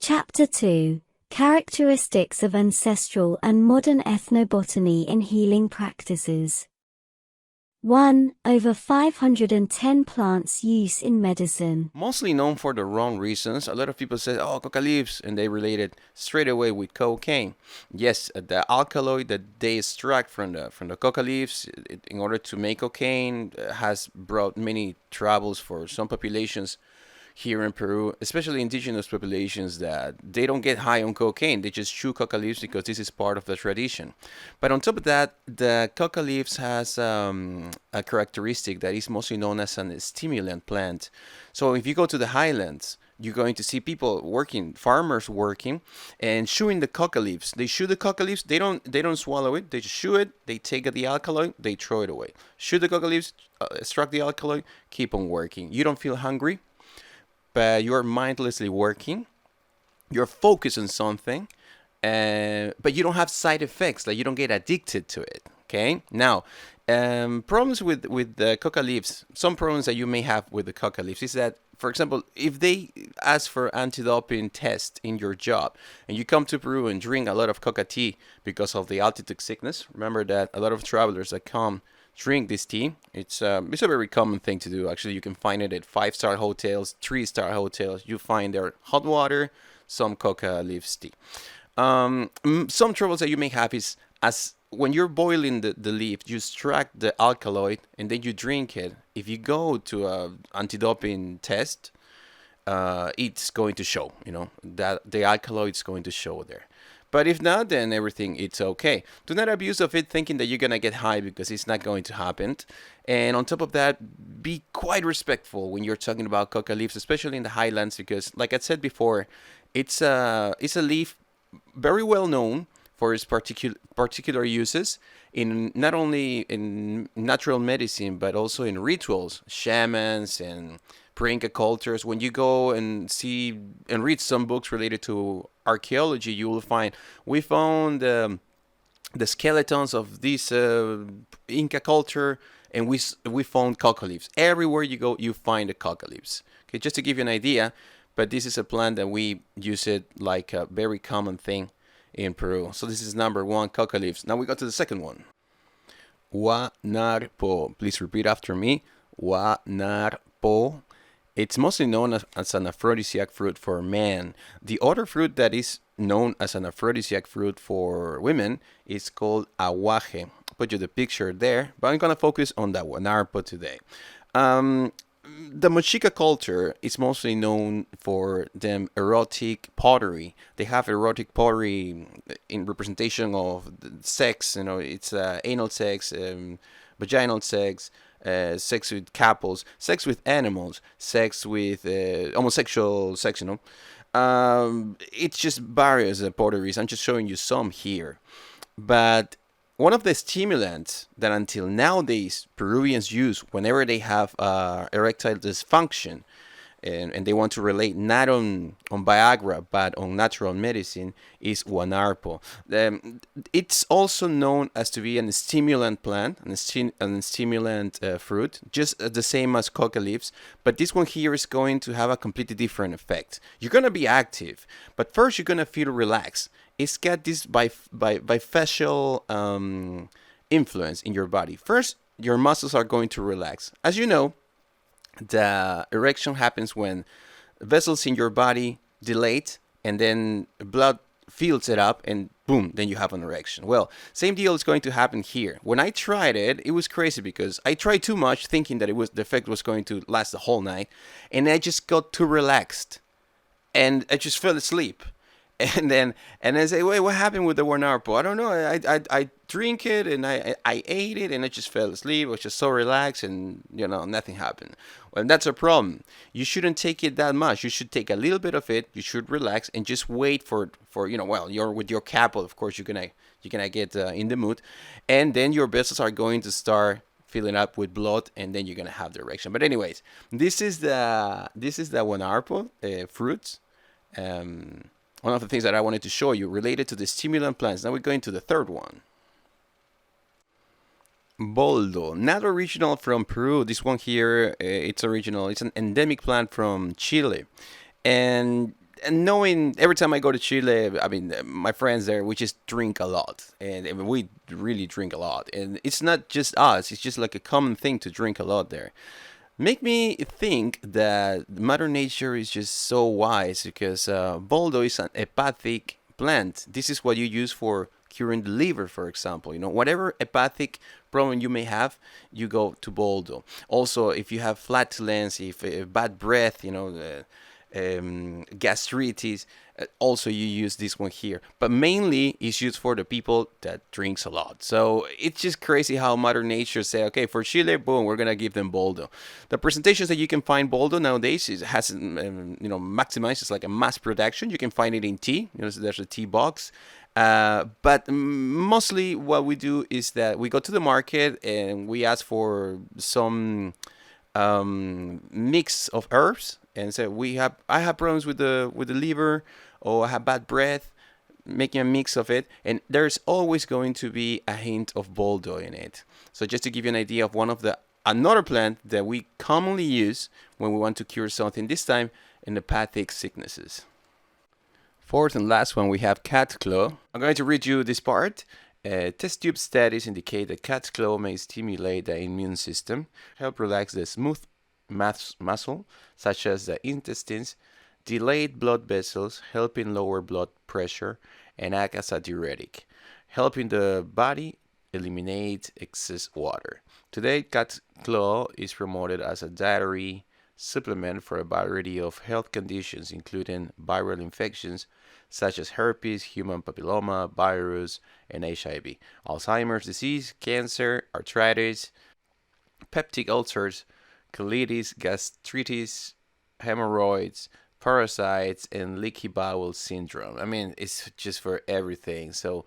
Chapter 2: Characteristics of Ancestral and Modern Ethnobotany in Healing Practices. 1. Over 510 plants use in medicine. Mostly known for the wrong reasons. A lot of people say, oh, coca leaves, and they relate it straight away with cocaine. Yes, the alkaloid that they extract from the coca leaves in order to make cocaine has brought many troubles for some populations here in Peru, especially indigenous populations, that they don't get high on cocaine. They just chew coca leaves because this is part of the tradition. But on top of that, the coca leaves has a characteristic that is mostly known as a stimulant plant. So if you go to the highlands, you're going to see people working, farmers working, and chewing the coca leaves. They chew the coca leaves. They don't swallow it. They just chew it. They take the alkaloid. They throw it away. Chew the coca leaves, extract the alkaloid, keep on working. You don't feel hungry, but you're mindlessly working. You're focused on something, but you don't have side effects. Like, you don't get addicted to it. Okay. Now, problems with the coca leaves. Some problems that you may have with the coca leaves is that, for example, if they ask for antidoping test in your job, and you come to Peru and drink a lot of coca tea because of the altitude sickness. Remember that a lot of travelers that come drink this tea. It's a very common thing to do. Actually, you can find it at 5-star hotels, 3-star hotels. You find there hot water, some coca leaves tea. Some troubles that you may have is, as when you're boiling the leaf, you extract the alkaloid and then you drink it. If you go to a anti-doping test, it's going to show, that the alkaloid is going to show there. But if not, then everything, it's okay. Do not abuse of it thinking that you're going to get high, because it's not going to happen. And on top of that, be quite respectful when you're talking about coca leaves, especially in the highlands, because like I said before, it's a leaf very well known for its particular uses in not only in natural medicine, but also in rituals, shamans and pre-inca cultures. When you go and see and read some books related to archaeology, you will find we found the skeletons of this Inca culture, and we found coca leaves. Everywhere you go, you find the coca leaves. Okay, just to give you an idea, but this is a plant that we use it like a very common thing in Peru. So this is number 1, coca leaves. Now we go to the second one. Guanarpo. Please repeat after me. Guanarpo. It's mostly known as an aphrodisiac fruit for men. The other fruit that is known as an aphrodisiac fruit for women is called aguaje. I'll put you the picture there, but I'm going to focus on that guanarpo today. The mochica culture is mostly known for them erotic pottery. They have erotic pottery in representation of sex. It's anal sex, vaginal sex, sex with couples, sex with animals, sex with homosexual sex. It's just various potteries. I'm just showing you some here, but one of the stimulants that until nowadays Peruvians use whenever they have erectile dysfunction, and they want to relate not on viagra but on natural medicine, is guanarpo. It's also known as to be a stimulant plant, a stimulant fruit, just the same as coca leaves, but this one here is going to have a completely different effect. You're going to be active, but first you're going to feel relaxed. It's got this bifacial influence in your body. First, your muscles are going to relax. As you know, the erection happens when vessels in your body dilate, and then blood fills it up, and boom, then you have an erection. Well, same deal is going to happen here. When I tried it, it was crazy because I tried too much, thinking that the effect was going to last the whole night, and I just got too relaxed, and I just fell asleep. And I say, wait, what happened with the guanarpo? I don't know. I drink it and I ate it and I just fell asleep. I was just so relaxed, and nothing happened. Well, that's a problem. You shouldn't take it that much. You should take a little bit of it. You should relax and just wait for you're with your couple. Of course, you're gonna get in the mood, and then your vessels are going to start filling up with blood, and then you're gonna have the erection. But anyways, this is the guanarpo fruit. One of the things that I wanted to show you related to the stimulant plants. Now we're going to the third one. Boldo, not original from Peru. This one here, it's original. It's an endemic plant from Chile. And and knowing every time I go to Chile, I mean, my friends there, we just drink a lot, and I mean, we really drink a lot, and it's not just us; it's just like a common thing to drink a lot there. Make me think that Mother Nature is just so wise because boldo is an hepatic plant. This is what you use for curing the liver, for example. You know, whatever hepatic problem you may have, you go to boldo. Also, if you have flatulence, if bad breath, gastritis. Also, you use this one here, but mainly it's used for the people that drinks a lot. So it's just crazy how Mother Nature say, okay, for Chile, boom, we're gonna give them boldo. The presentations that you can find boldo nowadays has maximized. It's like a mass production. You can find it in tea. So there's a tea box. But mostly what we do is that we go to the market and we ask for some mix of herbs and say I have problems with the liver, or I have bad breath, making a mix of it, and there's always going to be a hint of boldo in it. So just to give you an idea of another plant that we commonly use when we want to cure something, this time in hepatic sicknesses. Fourth and last one, we have cat claw. I'm going to read you this part. Test tube studies indicate that cat's claw may stimulate the immune system, help relax the smooth muscle, such as the intestines, dilate blood vessels, helping lower blood pressure, and act as a diuretic, helping the body eliminate excess water. Today, cat's claw is promoted as a dietary supplement for a variety of health conditions, including viral infections such as herpes, human papilloma virus, and HIV, Alzheimer's disease, cancer, arthritis, peptic ulcers, colitis, gastritis, hemorrhoids, parasites, and leaky bowel syndrome. I mean, it's just for everything. So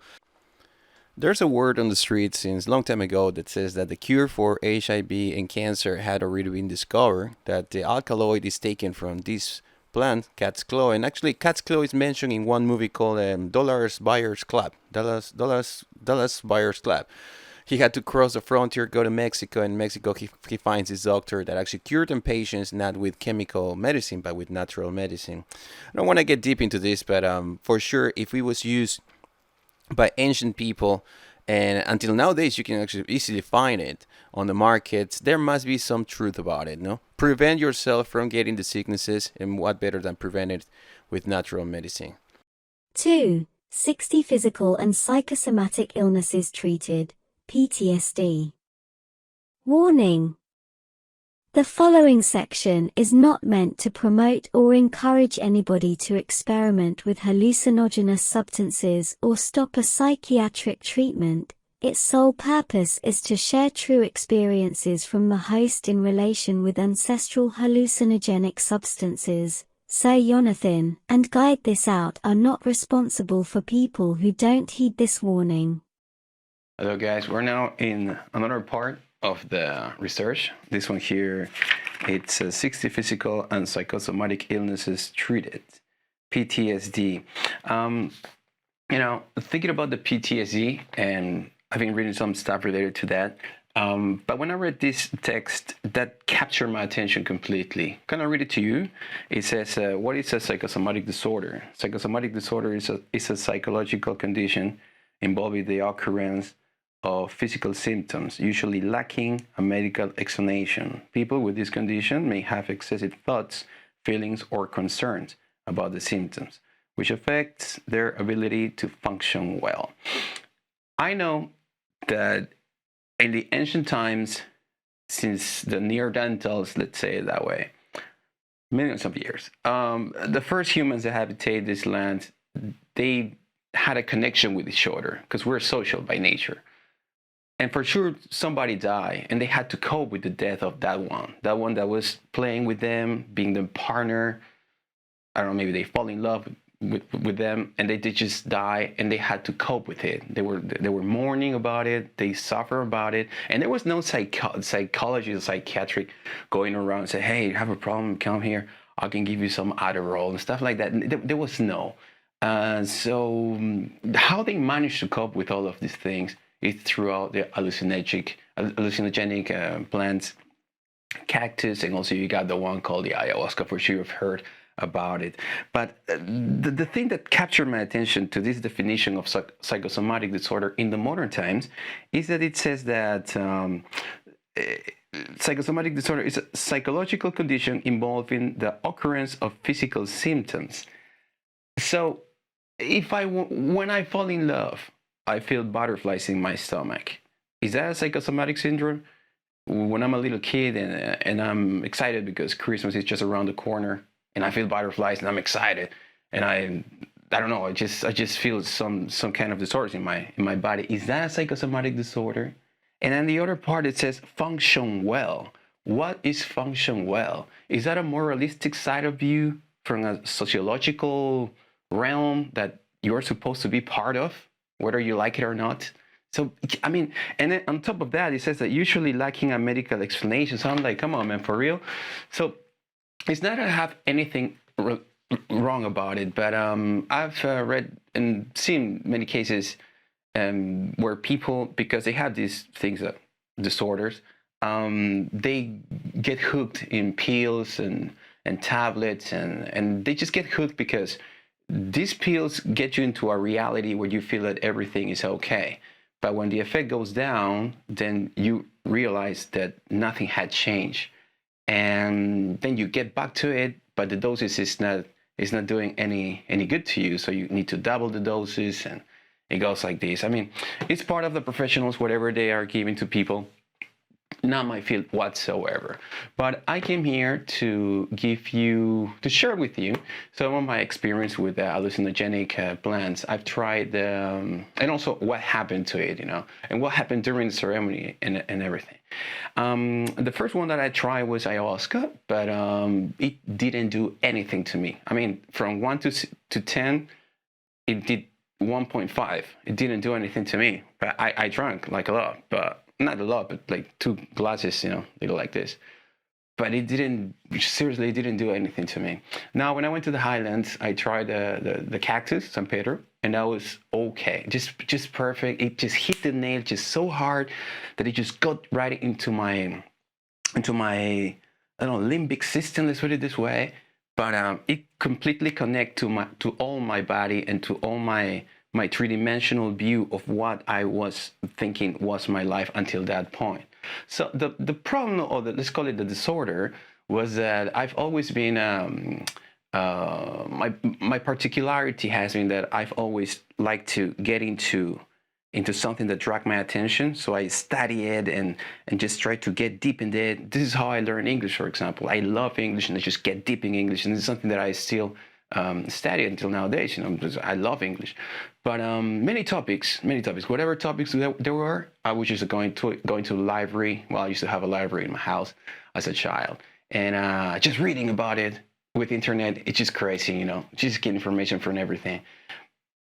there's a word on the street since a long time ago that says that the cure for HIV and cancer had already been discovered, that the alkaloid is taken from this plant, cat's claw. And actually, cat's claw is mentioned in one movie called Dallas Buyers Club. Dallas Buyers Club. He had to cross the frontier, go to Mexico. In Mexico, he finds his doctor that actually cured them patients not with chemical medicine, but with natural medicine. I don't want to get deep into this, but for sure, if it was used by ancient people, and until nowadays you can actually easily find it on the markets, there must be some truth about it, no? Prevent yourself from getting the sicknesses, and what better than prevent it with natural medicine. 2. 60 physical and psychosomatic illnesses treated, PTSD. Warning. The following section is not meant to promote or encourage anybody to experiment with hallucinogenous substances or stop a psychiatric treatment. Its sole purpose is to share true experiences from the host in relation with ancestral hallucinogenic substances. Sir Yonathan and Guide This Out are not responsible for people who don't heed this warning. Hello guys, we're now in another part of the research. This one here, it's 60 physical and psychosomatic illnesses treated, PTSD. Thinking about the PTSD, and I've been reading some stuff related to that. But when I read this text, that captured my attention completely. Can I read it to you? It says, what is a psychosomatic disorder? Psychosomatic disorder is a psychological condition involving the occurrence of physical symptoms, usually lacking a medical explanation. People with this condition may have excessive thoughts, feelings, or concerns about the symptoms, which affects their ability to function well. I know that in the ancient times, since the Neanderthals, let's say it that way, millions of years, the first humans that habitate this land, they had a connection with each other because we're social by nature. And for sure, somebody died, and they had to cope with the death of that one that was playing with them, being their partner. I don't know, maybe they fall in love with them, and they just die, and they had to cope with it. They were mourning about it, they suffer about it, and there was no psychology or psychiatric going around and say, hey, you have a problem, come here, I can give you some Adderall and stuff like that. There was no. So how they managed to cope with all of these things is throughout the hallucinogenic plants, cactus, and also you got the one called the ayahuasca. For sure you've heard about it. But the thing that captured my attention to this definition of psychosomatic disorder in the modern times is that it says that psychosomatic disorder is a psychological condition involving the occurrence of physical symptoms. So when I fall in love, I feel butterflies in my stomach. Is that a psychosomatic syndrome? When I'm a little kid and I'm excited because Christmas is just around the corner and I feel butterflies and I'm excited and I don't know, I just feel some kind of disorders in my body. Is that a psychosomatic disorder? And then the other part, it says function well. What is function well? Is that a moralistic side of you from a sociological realm that you're supposed to be part of, whether you like it or not? So, I mean, and then on top of that, it says that usually lacking a medical explanation. So I'm like, come on, man, for real? So it's not that I have anything wrong about it, but I've read and seen many cases where people, because they have these things, disorders, they get hooked in pills and tablets, and they just get hooked because these pills get you into a reality where you feel that everything is okay. But when the effect goes down, then you realize that nothing had changed. And then you get back to it, but the doses is not doing any good to you. So you need to double the doses, and it goes like this. I mean, it's part of the professionals, whatever they are giving to people. Not my field whatsoever. But I came here to share with you some of my experience with hallucinogenic plants. I've tried, and also what happened to it, and what happened during the ceremony and everything. The first one that I tried was ayahuasca, but it didn't do anything to me. I mean, from 1 to 10, it did 1.5. It didn't do anything to me. But I drank like a lot, but not a lot, but like 2 glasses, they go like this. But it didn't do anything to me. Now, when I went to the highlands, I tried the cactus, San Pedro, and that was okay, just perfect. It just hit the nail just so hard that it just got right into my I don't know, limbic system. Let's put it this way. But it completely connects to all my body and to all my three-dimensional view of what I was thinking was my life until that point. So the problem, or let's call it the disorder, was that I've always been my particularity has been that I've always liked to get into something that dragged my attention. So I study it and just try to get deep in it. This is how I learn English, for example. I love English and I just get deep in English, and it's something that I still study until nowadays. Because I love English. But many topics, whatever topics there were, I was just going to the library. Well, I used to have a library in my house as a child, and just reading about it with internet. It's just crazy, just get information from everything.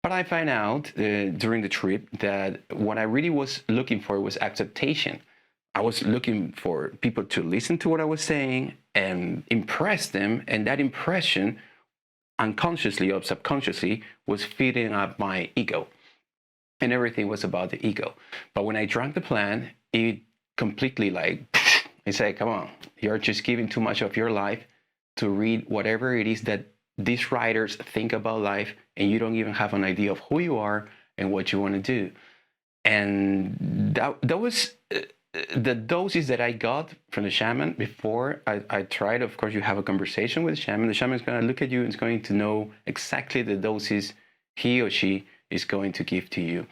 But I find out during the trip that what I really was looking for was acceptation. I was looking for people to listen to what I was saying and impress them, and that impression, unconsciously or subconsciously, was feeding up my ego, and everything was about the ego. But when I drank the plant, it completely it said, come on, you're just giving too much of your life to read whatever it is that these writers think about life, and you don't even have an idea of who you are and what you want to do. And that was the doses that I got from the shaman before I tried. Of course, you have a conversation with the shaman. The shaman is going to look at you and is going to know exactly the doses he or she is going to give to you.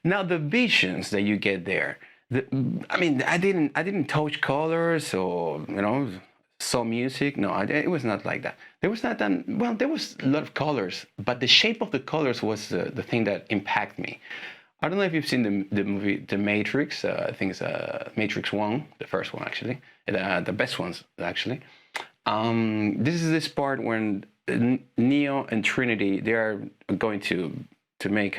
Now, the visions that you get there, I didn't touch colors or, saw music. No, it was not like that. There was not that, well, there was a lot of colors, but the shape of the colors was the thing that impacted me. I don't know if you've seen the movie The Matrix. I think it's Matrix 1, the first one, actually. The best ones, actually. This is this part when Neo and Trinity, they are going to make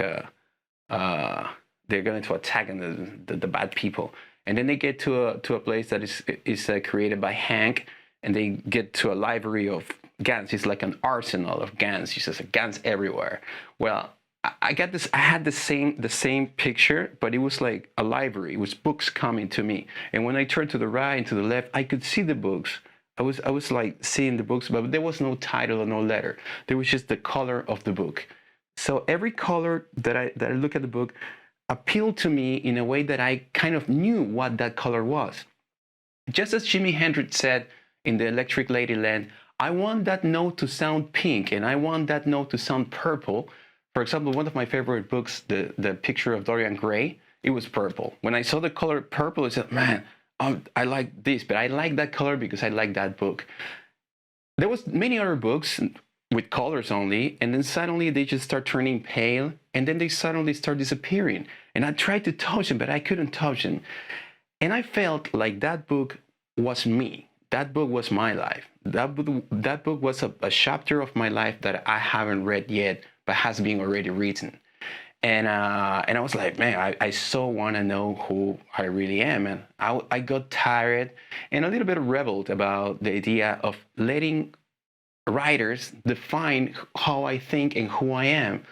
they're going to attack the bad people. And then they get to a place that is created by Hank, and they get to a library of guns. It's like an arsenal of guns. He says guns everywhere. Well, I had the same picture, but it was like a library. It was books coming to me. And when I turned to the right and to the left, I could see the books I was like seeing the books, but there was no title or no letter. There was just the color of the book. So every color that I look at the book appealed to me in a way that I kind of knew what that color was. Just as Jimi Hendrix said in the Electric Ladyland, I want that note to sound pink and I want that note to sound purple. For example, one of my favorite books, the Picture of Dorian Gray, it was purple. When I saw the color purple, I said, man, I like this, but I like that color because I like that book. There was many other books with colors only, and then suddenly they just start turning pale, and then they suddenly start disappearing. And I tried to touch them, but I couldn't touch them. And I felt like that book was me. That book was my life. That book was a chapter of my life that I haven't read yet, but has been already written. And I was like, man, I so want to know who I really am. And I got tired and a little bit rebelled about the idea of letting writers define how I think and who I am.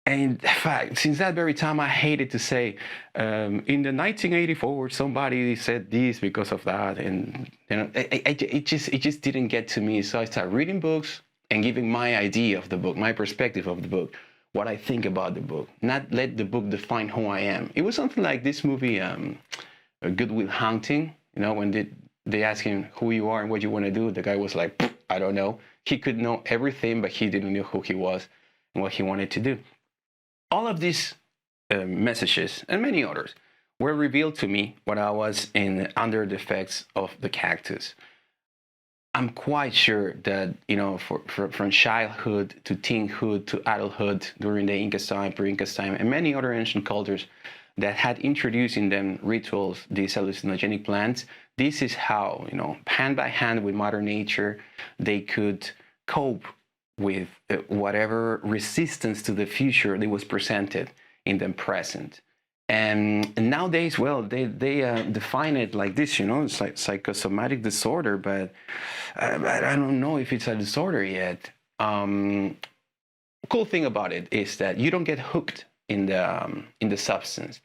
And in fact, since that very time, I hated to say, in the 1984, somebody said this because of that. And you know, it just didn't get to me. So I started reading books and giving my idea of the book, my perspective of the book, what I think about the book, not let the book define who I am. It was something like this movie, Good Will Hunting. You know, when they asked him who you are and what you want to do, the guy was like, I don't know. He could know everything, but he didn't know who he was and what he wanted to do. All of these messages and many others were revealed to me when I was under the effects of the cactus. I'm quite sure that, you know, from childhood to teenhood to adulthood during the Inca time, pre-Inca time, and many other ancient cultures that had introduced in them rituals, these hallucinogenic plants, this is how, you know, hand by hand with Mother Nature, they could cope with whatever resistance to the future that was presented in the present. And nowadays, well, they define it like this, you know, it's like psychosomatic disorder, but I don't know if it's a disorder yet. Cool thing about it is that you don't get hooked in the substance.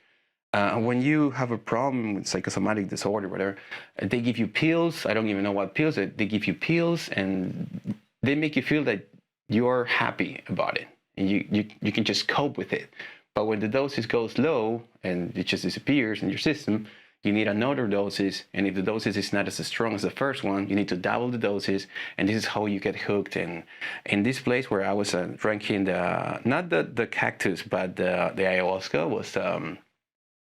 When you have a problem with psychosomatic disorder, whatever, they give you pills. I don't even know what pills. They give you pills, and they make you feel that you're happy about it, and you can just cope with it. But when the dosage goes low and it just disappears in your system, you need another dosage. And if the dosage is not as strong as the first one, you need to double the dosage. And this is how you get hooked. And in this place where I was drinking not the cactus, but the ayahuasca, was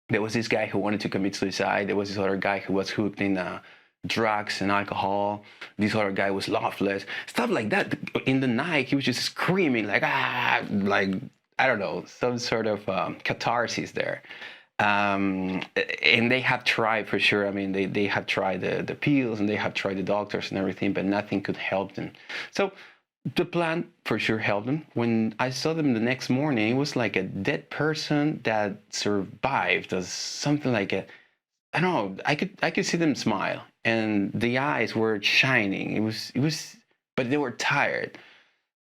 there was this guy who wanted to commit suicide. There was this other guy who was hooked in drugs and alcohol. This other guy was loveless, stuff like that. In the night, he was just screaming like I don't know, some sort of catharsis there. And they have tried for sure. I mean, they have tried the pills and they have tried the doctors and everything, but nothing could help them. So the plant for sure helped them. When I saw them the next morning, it was like a dead person that survived, as something like I don't know. I could see them smile, and the eyes were shining. It was, but they were tired.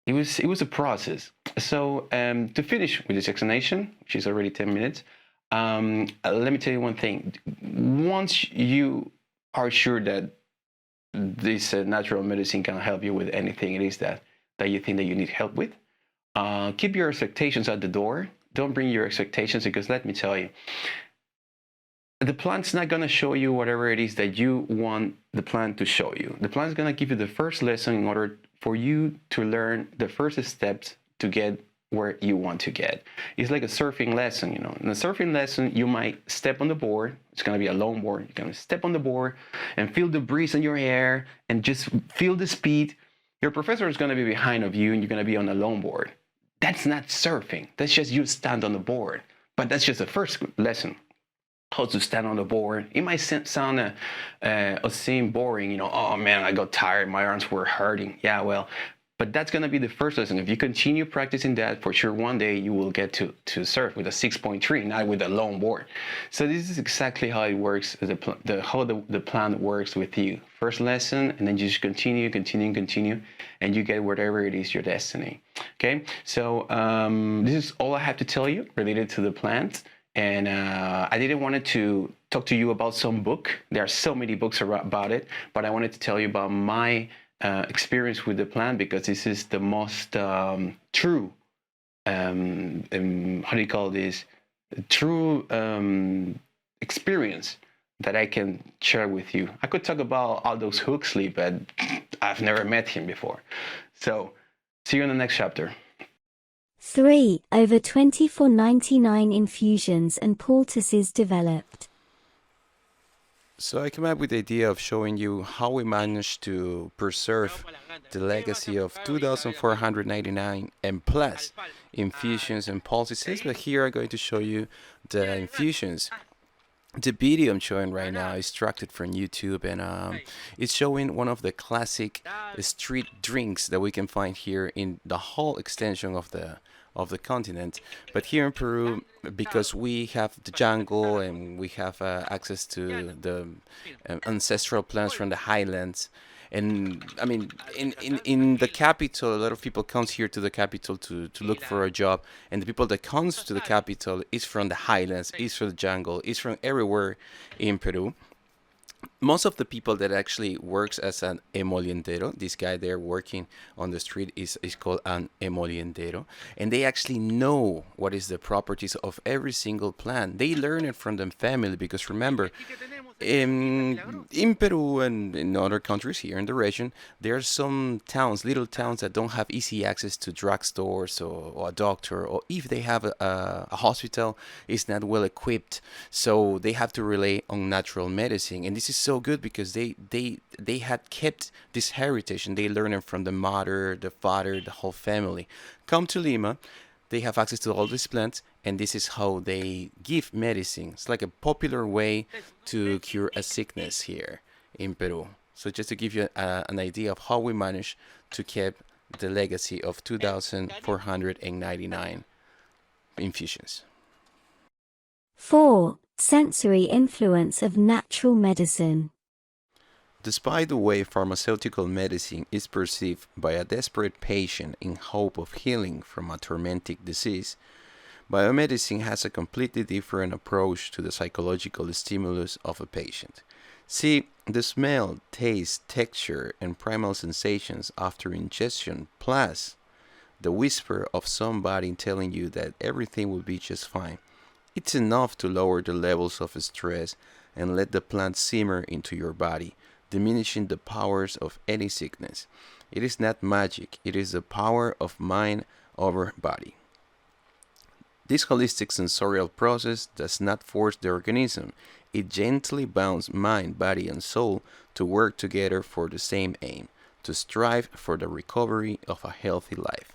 It was a process. So to finish with this explanation, which is already 10 minutes, let me tell you one thing. Once you are sure that this natural medicine can help you with anything it is that you think that you need help with, keep your expectations at the door. Don't bring your expectations, because let me tell you, the plant's not going to show you whatever it is that you want the plant to show you. The plant's going to give you the first lesson in order for you to learn the first steps to get where you want to get. It's like a surfing lesson, you know. In a surfing lesson, you might step on the board. It's going to be a long board. You're going to step on the board and feel the breeze in your hair and just feel the speed. Your professor is going to be behind of you, and you're going to be on a long board. That's not surfing. That's just you stand on the board. But that's just the first lesson. How to stand on the board. It might sound seem boring, you know. Oh man, I got tired, my arms were hurting. Yeah, well, but that's gonna be the first lesson. If you continue practicing that, for sure one day you will get to surf with a 6.3, not with a long board. So this is exactly how it works. How the plant works with you. First lesson, and then you just continue, and you get whatever it is your destiny. Okay, so this is all I have to tell you related to the plant. And I didn't want to talk to you about some book. There are so many books about it, but I wanted to tell you about my experience with the plant, because this is the most true, how do you call this? True experience that I can share with you. I could talk about Aldous Huxley, but I've never met him before. So, see you in the next chapter. 3. Over 2499 infusions and poultices developed. So I came up with the idea of showing you how we managed to preserve the legacy of 2,499 and plus infusions and poultices, but here I'm going to show you the infusions. The video I'm showing right now is extracted from YouTube, and it's showing one of the classic street drinks that we can find here in the whole extension of the continent. But here in Peru, because we have the jungle and we have access to the ancestral plants from the highlands, and I mean, in the capital, a lot of people comes here to the capital to look for a job, and the people that comes to the capital is from the highlands, is from the jungle, is from everywhere in Peru. Most of the people that actually works as an emoliendero, this guy there working on the street is called an emoliendero, and they actually know what is the properties of every single plant. They learn it from their family, because remember, in Peru and in other countries here in the region, there are some towns, little towns, that don't have easy access to drugstores or a doctor, or if they have a hospital, it's not well equipped, so they have to rely on natural medicine. And this is so good because they had kept this heritage, and they learn it from the mother, the father, the whole family. Come to Lima, they have access to all these plants, and this is how they give medicine. It's like a popular way to cure a sickness here in Peru. So just to give you an idea of how we managed to keep the legacy of 2,499 infusions. 4. Sensory influence of natural medicine. Despite the way pharmaceutical medicine is perceived by a desperate patient in hope of healing from a tormenting disease, biomedicine has a completely different approach to the psychological stimulus of a patient. See, the smell, taste, texture, and primal sensations after ingestion, plus the whisper of somebody telling you that everything will be just fine, it's enough to lower the levels of stress and let the plant simmer into your body, diminishing the powers of any sickness. It is not magic, it is the power of mind over body. This holistic sensorial process does not force the organism, it gently bounds mind, body, and soul to work together for the same aim, to strive for the recovery of a healthy life.